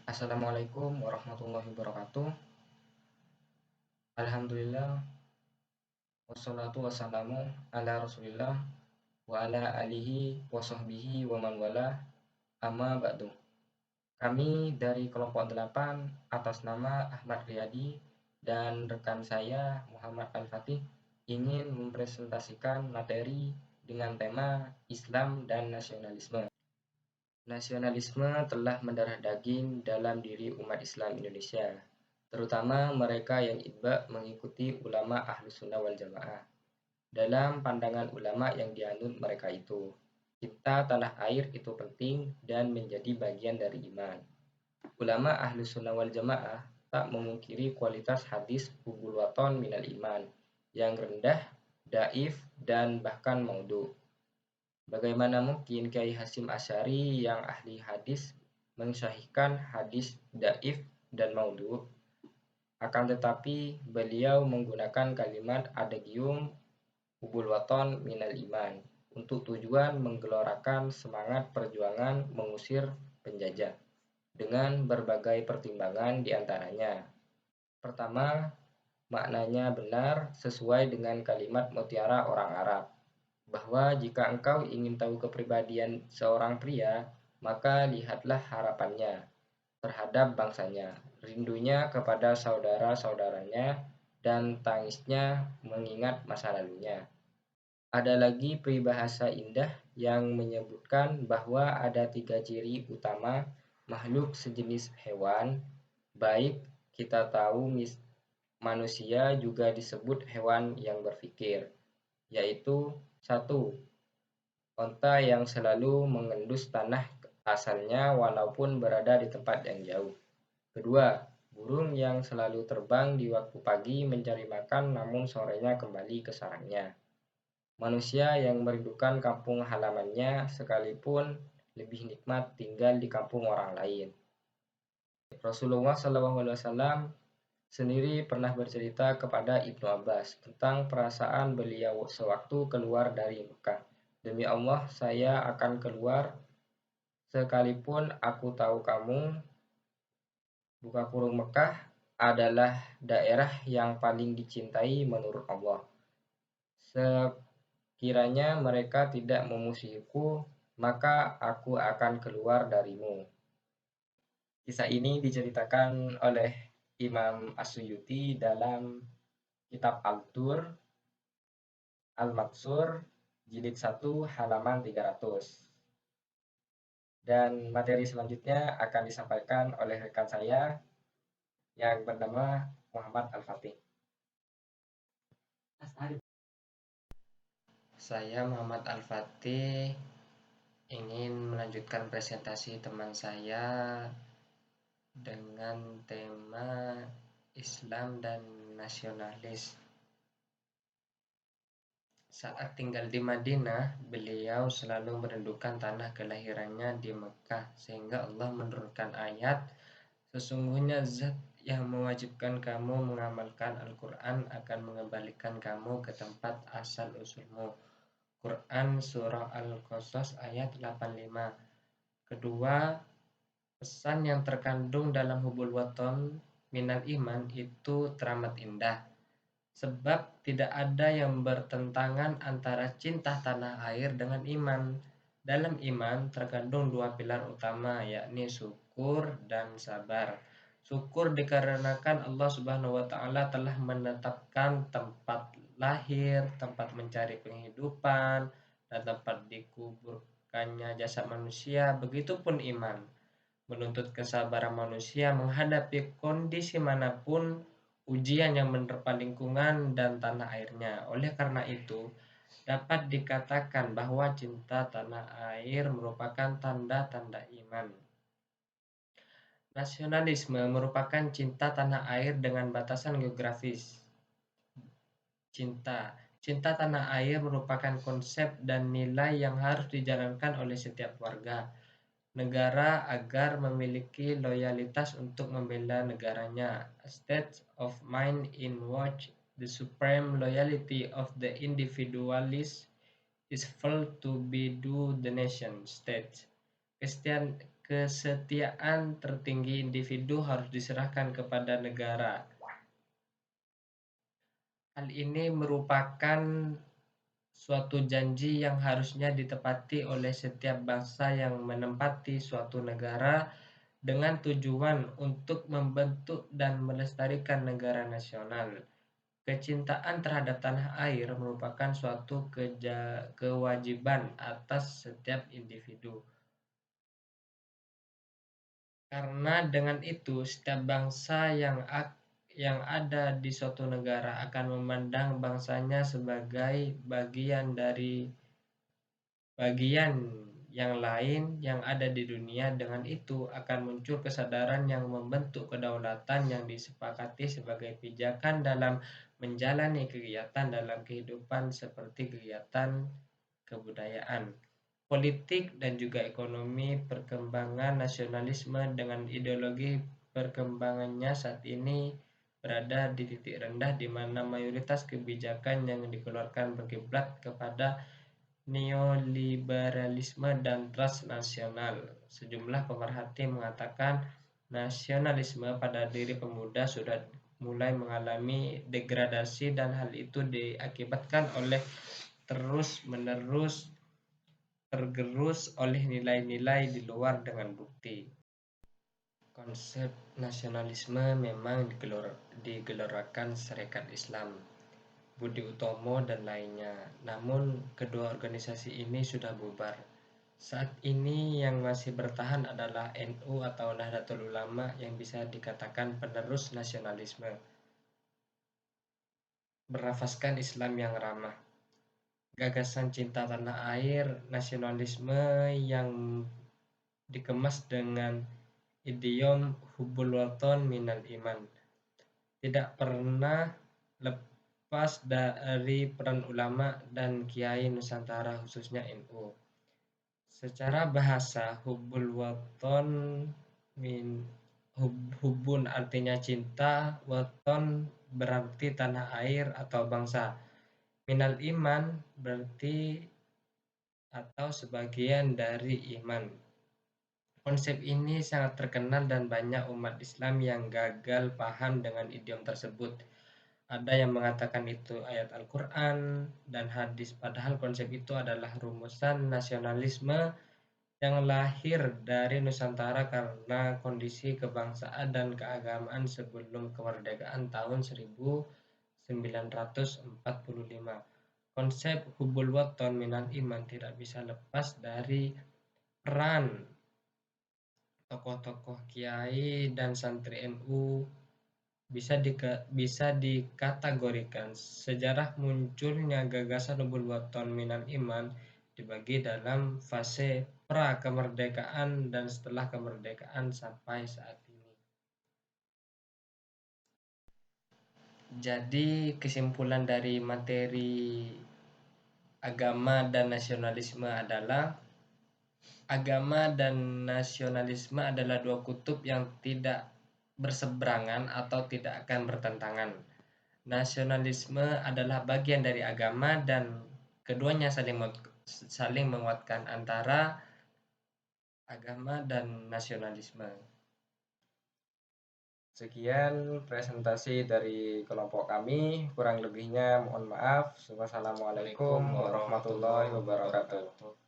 Assalamualaikum warahmatullahi wabarakatuh. Alhamdulillah wassalatu wassalamu ala Rasulillah wa ala alihi wa sahbihi wa man wala amma ba'du. Kami dari kelompok 8 atas nama Ahmad Riyadi dan rekan saya Muhammad Al-Fatih ingin mempresentasikan materi dengan tema Islam dan nasionalisme. Nasionalisme telah mendarah daging dalam diri umat Islam Indonesia, terutama mereka yang idba mengikuti ulama Ahlus Sunnah wal Jamaah. Dalam pandangan ulama yang dianut mereka itu, cinta tanah air itu penting dan menjadi bagian dari iman. Ulama Ahlus Sunnah wal Jamaah tak memungkiri kualitas hadis hubul waton minal iman yang rendah, daif, dan bahkan maudhu. Bagaimana mungkin Kiai Hasyim Asy'ari yang ahli hadis mensahihkan hadis dhaif dan maudhu? Akan tetapi beliau menggunakan kalimat adagium hubul waton minal iman untuk tujuan menggelorakan semangat perjuangan mengusir penjajah dengan berbagai pertimbangan diantaranya. Pertama, maknanya benar sesuai dengan kalimat mutiara orang Arab, bahwa jika engkau ingin tahu kepribadian seorang pria, maka lihatlah harapannya terhadap bangsanya, rindunya kepada saudara-saudaranya, dan tangisnya mengingat masa lalunya. Ada lagi peribahasa indah yang menyebutkan bahwa ada 3 ciri utama makhluk sejenis hewan, baik kita tahu manusia juga disebut hewan yang berpikir, yaitu satu, onta yang selalu mengendus tanah asalnya walaupun berada di tempat yang jauh. Kedua, burung yang selalu terbang di waktu pagi mencari makan namun sorenya kembali ke sarangnya. Manusia yang merindukan kampung halamannya sekalipun lebih nikmat tinggal di kampung orang lain. Rasulullah SAW sendiri pernah bercerita kepada Ibnu Abbas tentang perasaan beliau sewaktu keluar dari Mekah. Demi Allah, saya akan keluar sekalipun aku tahu kamu, buka kurung Mekah, adalah daerah yang paling dicintai menurut Allah. Sekiranya mereka tidak memusuhiku, maka aku akan keluar darimu. Kisah ini diceritakan oleh Imam As-Suyuti dalam kitab Al-Dur Al-Maksur jilid 1 halaman 300. Dan materi selanjutnya akan disampaikan oleh rekan saya yang bernama Muhammad Al-Fatih. Saya Muhammad Al-Fatih ingin melanjutkan presentasi teman saya dengan tema Islam dan nasionalis. Saat tinggal di Madinah, beliau selalu merindukan tanah kelahirannya di Mekah, sehingga Allah menurunkan ayat, sesungguhnya zat yang mewajibkan kamu mengamalkan Al-Quran akan mengembalikan kamu ke tempat asal-usulmu. Quran Surah Al-Qasas ayat 85. Kedua, pesan yang terkandung dalam hubul waton minal iman itu teramat indah. Sebab tidak ada yang bertentangan antara cinta tanah air dengan iman. Dalam iman terkandung 2 pilar utama, yakni syukur dan sabar. Syukur dikarenakan Allah Subhanahu wa taala telah menetapkan tempat lahir, tempat mencari penghidupan, dan tempat dikuburkannya jasad manusia. Begitupun iman, menuntut kesabaran manusia menghadapi kondisi manapun, ujian yang menerpa lingkungan dan tanah airnya. Oleh karena itu, dapat dikatakan bahwa cinta tanah air merupakan tanda-tanda iman. Nasionalisme merupakan cinta tanah air dengan batasan geografis. Cinta tanah air merupakan konsep dan nilai yang harus dijalankan oleh setiap warga negara agar memiliki loyalitas untuk membela negaranya. A state of mind in which the supreme loyalty of the individualist is felt to be due the nation state. kesetiaan tertinggi individu harus diserahkan kepada negara. Hal ini merupakan suatu janji yang harusnya ditepati oleh setiap bangsa yang menempati suatu negara dengan tujuan untuk membentuk dan melestarikan negara nasional. Kecintaan terhadap tanah air merupakan suatu kewajiban atas setiap individu. Karena dengan itu, setiap bangsa yang ada di suatu negara akan memandang bangsanya sebagai bagian dari bagian yang lain yang ada di dunia. Dengan itu akan muncul kesadaran yang membentuk kedaulatan yang disepakati sebagai pijakan dalam menjalani kegiatan dalam kehidupan seperti kegiatan kebudayaan, politik, dan juga ekonomi. Perkembangan nasionalisme dengan ideologi perkembangannya saat ini berada di titik rendah di mana mayoritas kebijakan yang dikeluarkan berkiblat kepada neoliberalisme dan transnasional. Sejumlah pemerhati mengatakan nasionalisme pada diri pemuda sudah mulai mengalami degradasi dan hal itu diakibatkan oleh terus-menerus tergerus oleh nilai-nilai di luar dengan bukti. Konsep nasionalisme memang digelorakan Serikat Islam, Budi Utomo, dan lainnya. Namun, kedua organisasi ini sudah bubar. Saat ini yang masih bertahan adalah NU atau Nahdlatul Ulama yang bisa dikatakan penerus nasionalisme, bernafaskan Islam yang ramah. Gagasan cinta tanah air, nasionalisme yang dikemas dengan idiom hubbul waton minal iman, tidak pernah lepas dari peran ulama dan kiai Nusantara khususnya NU. Secara bahasa, hubbul waton min hubun artinya cinta, waton berarti tanah air atau bangsa, minal iman berarti atau sebagian dari iman. Konsep ini sangat terkenal dan banyak umat Islam yang gagal paham dengan idiom tersebut. Ada yang mengatakan itu ayat Al-Quran dan hadis, padahal konsep itu adalah rumusan nasionalisme yang lahir dari Nusantara karena kondisi kebangsaan dan keagamaan sebelum kemerdekaan tahun 1945. Konsep hubul waton minal iman tidak bisa lepas dari peran tokoh-tokoh kiai dan santri NU. Bisa dikategorikan sejarah munculnya gagasan hubul waton minal iman dibagi dalam fase pra kemerdekaan dan setelah kemerdekaan sampai saat ini. Jadi kesimpulan dari materi agama dan nasionalisme adalah agama dan nasionalisme adalah dua kutub yang tidak berseberangan atau tidak akan bertentangan. Nasionalisme adalah bagian dari agama dan keduanya saling menguatkan antara agama dan nasionalisme. Sekian presentasi dari kelompok kami, kurang lebihnya mohon maaf. Wassalamualaikum warahmatullahi wabarakatuh.